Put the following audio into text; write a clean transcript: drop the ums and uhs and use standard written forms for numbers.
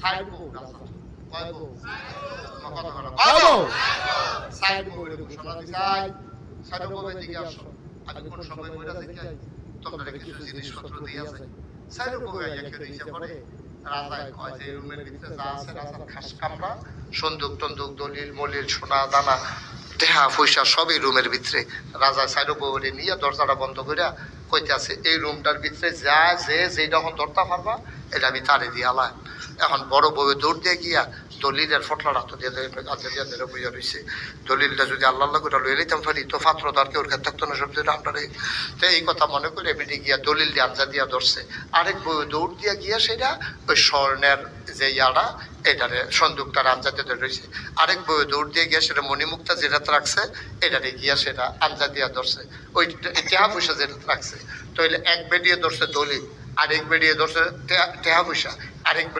side বউ রাজা কয় বউ কথা বলো কয় বউ সাইড বউ এর ঘোষণা দিছাই সাইড বউ এদিকে আসো আমি কোন সময় মইরা যাই তোমরা কিছু জিনিসপত্র দিয়া যাই সাইড বউ আইয়া কে দিছে পরে রাজা কয় যে রুমের ভিতরে যা আছে রাজার খাস কামরা সন্দুক টন্দুক দলিল মলিল সোনা দানা টেহা পয়সা সবই রুমের ভিতরে রাজা সাইড বউরে নিয়ে দরজাটা বন্ধ কইরা কইতে আছে এই রুমটার ভিতরে যা যে যেটা এখন ধরতে পারবা এটা আমি তারে দিয়ে আলাম এখন বড় বউয়ে দৌড় দিয়ে গিয়া দলিলের ফটলাটা তো দিয়ে কাছে দিয়ে দিলে বুঝা রয়েছে দলিলটা যদি আল্লাহ আল্লাহ করে লয়ে নিতাম পারি তো পাত্র তার কেউ খেতে থাকতো না সবজি আপনারে তো এই কথা মনে করে বেরিয়ে গিয়া দলিল দিয়ে আঞ্জা দিয়া ধরছে আরেক বউয়ে দৌড় দিয়ে গিয়া সেটা ওই স্বর্ণের যে ইয়াটা এটারে সন্দুকটার আঞ্জাতে রয়েছে আরেক বউয়ে দৌড় দিয়ে গিয়া সেটা মণিমুক্তা যেটাতে রাখছে এটারে গিয়া সেটা আঞ্জা দিয়া ধরছে ওই টেহা পয়সা যেটাতে রাখছে তো এক বেরিয়ে ধরছে দলিল আরেক বেরিয়ে ধরছে টেহা পয়সা আরেক